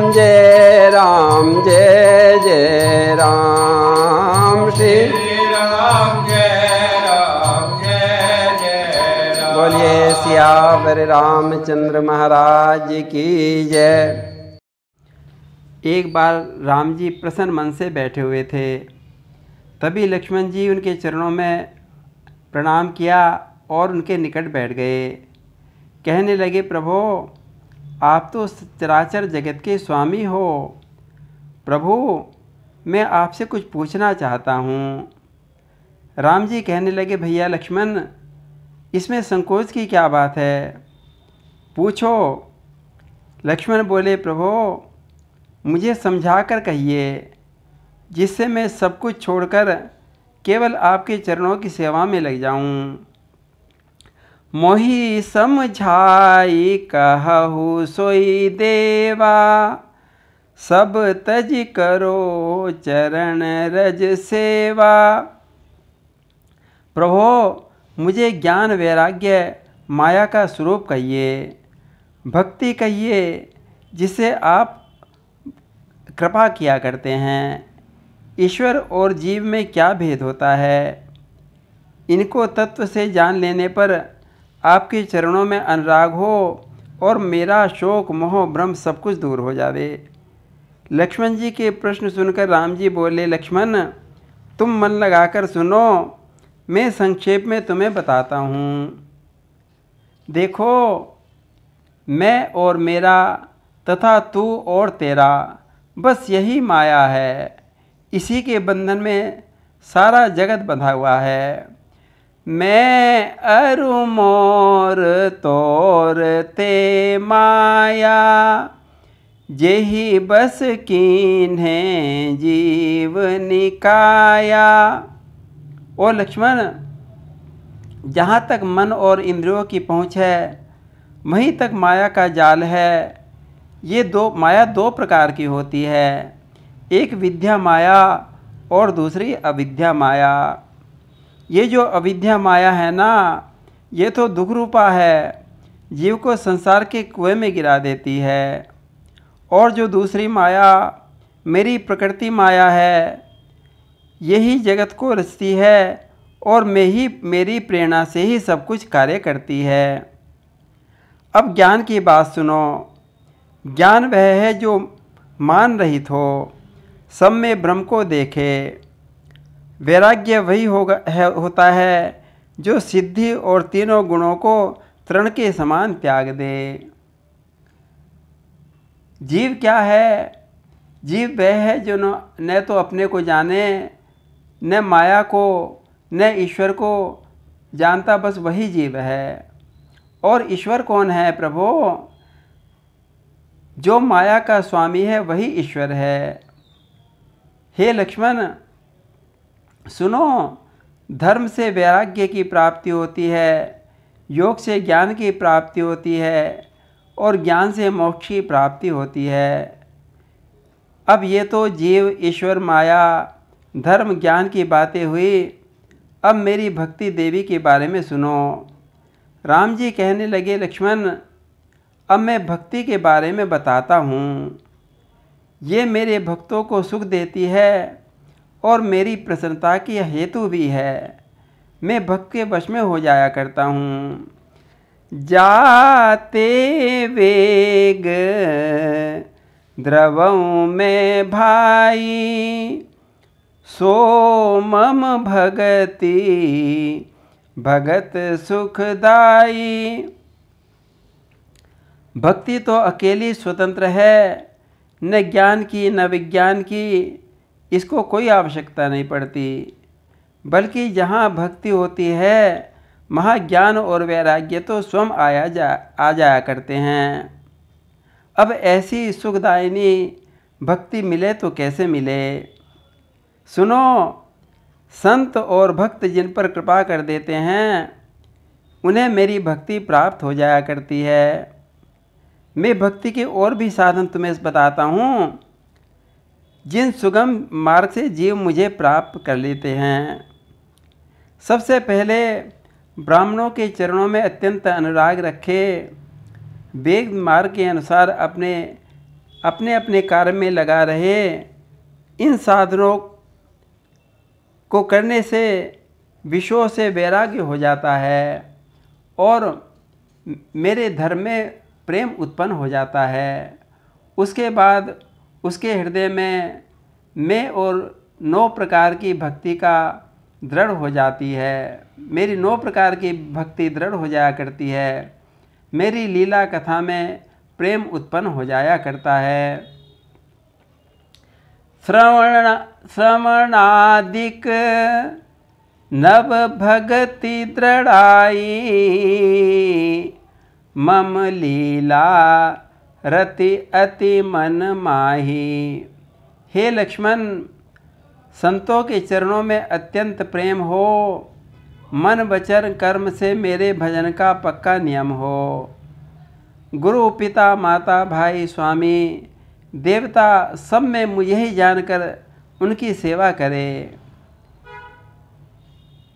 जय राम, जय जय राम। श्री राम जय राम, जय जय राम। बोलिए सियावर रामचंद्र महाराज की जय। एक बार राम जी प्रसन्न मन से बैठे हुए थे। तभी लक्ष्मण जी उनके चरणों में प्रणाम किया और उनके निकट बैठ गए। कहने लगे, प्रभु आप तो चराचर जगत के स्वामी हो। प्रभु मैं आपसे कुछ पूछना चाहता हूँ। राम जी कहने लगे, भैया लक्ष्मण इसमें संकोच की क्या बात है, पूछो। लक्ष्मण बोले, प्रभु मुझे समझा कर कहिए, जिससे मैं सब कुछ छोड़कर केवल आपके चरणों की सेवा में लग जाऊं। मोहि समझाई कहु सोई देवा, सब तज करो चरण रज सेवा। प्रभो मुझे ज्ञान वैराग्य माया का स्वरूप कहिए, भक्ति कहिए जिससे आप कृपा किया करते हैं। ईश्वर और जीव में क्या भेद होता है, इनको तत्व से जान लेने पर आपके चरणों में अनुराग हो और मेरा शोक मोह भ्रम सब कुछ दूर हो जावे। लक्ष्मण जी के प्रश्न सुनकर राम जी बोले, लक्ष्मण तुम मन लगाकर सुनो, मैं संक्षेप में तुम्हें बताता हूँ। देखो मैं और मेरा तथा तू और तेरा, बस यही माया है। इसी के बंधन में सारा जगत बंधा हुआ है। मैं अरु मोर तोर ते माया, जेहि बस कीन्हे जीव निकाया। ओ लक्ष्मण जहाँ तक मन और इंद्रियों की पहुँच है वहीं तक माया का जाल है। ये माया दो प्रकार की होती है, एक विद्या माया और दूसरी अविद्या माया। ये जो अविद्या माया है ना, ये तो दुख रूपा है, जीव को संसार के कुएं में गिरा देती है। और जो दूसरी माया मेरी प्रकृति माया है, यही जगत को रचती है और मेरी प्रेरणा से ही सब कुछ कार्य करती है। अब ज्ञान की बात सुनो। ज्ञान वह है जो मान रहित हो, सब में ब्रह्म को देखे। वैराग्य वही होता है जो सिद्धि और तीनों गुणों को तृण के समान त्याग दे। जीव क्या है? जीव वह है जो न तो अपने को जाने, न माया को, न ईश्वर को जानता, बस वही जीव है। और ईश्वर कौन है प्रभु? जो माया का स्वामी है वही ईश्वर है। हे लक्ष्मण सुनो, धर्म से वैराग्य की प्राप्ति होती है, योग से ज्ञान की प्राप्ति होती है और ज्ञान से मोक्ष की प्राप्ति होती है। अब ये तो जीव, ईश्वर, माया, धर्म, ज्ञान की बातें हुई। अब मेरी भक्ति देवी के बारे में सुनो। राम जी कहने लगे, लक्ष्मण अब मैं भक्ति के बारे में बताता हूँ। ये मेरे भक्तों को सुख देती है और मेरी प्रसन्नता की हेतु भी है। मैं भक्त के वश में हो जाया करता हूँ। जाते वेग द्रवों में भाई, सो मम भगति भगत सुखदाई। भक्ति तो अकेली स्वतंत्र है, न ज्ञान की न विज्ञान की इसको कोई आवश्यकता नहीं पड़ती। बल्कि जहाँ भक्ति होती है वहाँ ज्ञान और वैराग्य तो स्वयं आ जाया करते हैं। अब ऐसी सुखदायिनी भक्ति मिले तो कैसे मिले? सुनो, संत और भक्त जिन पर कृपा कर देते हैं उन्हें मेरी भक्ति प्राप्त हो जाया करती है। मैं भक्ति के और भी साधन तुम्हें बताता हूँ, जिन सुगम मार्ग से जीव मुझे प्राप्त कर लेते हैं। सबसे पहले ब्राह्मणों के चरणों में अत्यंत अनुराग रखे, वेद मार्ग के अनुसार अपने अपने अपने कार्य में लगा रहे। इन साधनों को करने से विषयों से वैराग्य हो जाता है और मेरे धर्म में प्रेम उत्पन्न हो जाता है। उसके बाद उसके हृदय में मैं और 9 प्रकार की भक्ति का दृढ़ हो जाती है। मेरी 9 प्रकार की भक्ति दृढ़ हो जाया करती है। मेरी लीला कथा में प्रेम उत्पन्न हो जाया करता है। श्रवणादिक नव भगति दृढ़ाई, मम लीला रति अति मन माही। हे लक्ष्मण, संतों के चरणों में अत्यंत प्रेम हो, मन वचन कर्म से मेरे भजन का पक्का नियम हो। गुरु पिता माता भाई स्वामी देवता सब में मुझे ही जानकर उनकी सेवा करे।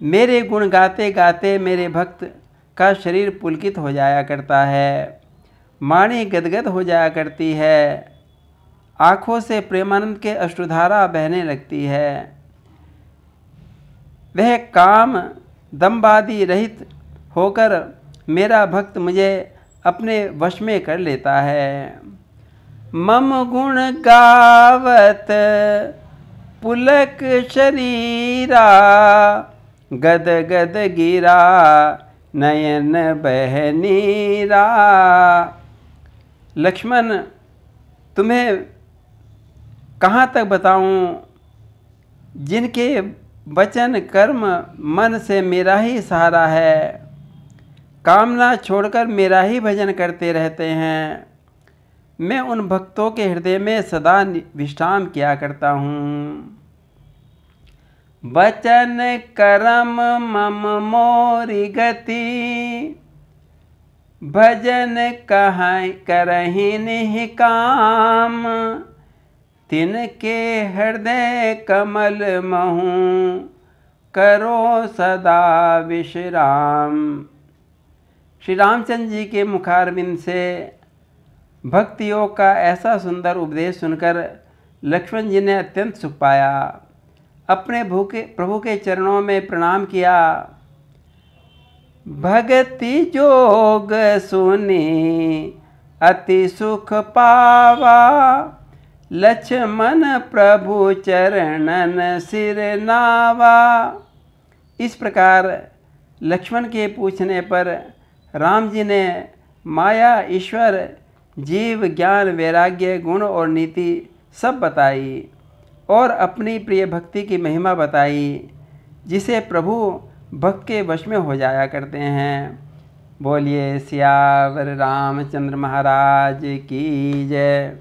मेरे गुण गाते गाते मेरे भक्त का शरीर पुलकित हो जाया करता है, वाणी गदगद हो जाया करती है, आँखों से प्रेमानंद के अश्रुधारा बहने लगती है। वह काम दम्बादि रहित होकर मेरा भक्त मुझे अपने वश में कर लेता है। मम गुण गावत पुलक शरीरा, गद गद गिरा नयन बहनीरा। लक्ष्मण, तुम्हें कहाँ तक बताऊं, जिनके वचन कर्म मन से मेरा ही सहारा है, कामना छोड़कर मेरा ही भजन करते रहते हैं। मैं उन भक्तों के हृदय में सदा विश्राम किया करता हूँ। वचन कर्म मम मोरी गति, भजन करहि निहि काम। तिनके हृदय कमल महूँ, करो सदा विश्राम। श्री रामचंद्र जी के मुखारविंद से भक्ति योग का ऐसा सुंदर उपदेश सुनकर लक्ष्मण जी ने अत्यंत सुख पाया। अपने प्रभु के चरणों में प्रणाम किया। भक्ति जोग सुनी अति सुख पावा, लक्ष्मण प्रभु चरणन सिर नावा। इस प्रकार लक्ष्मण के पूछने पर राम जी ने माया, ईश्वर, जीव, ज्ञान, वैराग्य, गुण और नीति सब बताई और अपनी प्रिय भक्ति की महिमा बताई, जिसे प्रभु भक्त के वश में हो जाया करते हैं। बोलिए सियावर रामचंद्र महाराज की जय।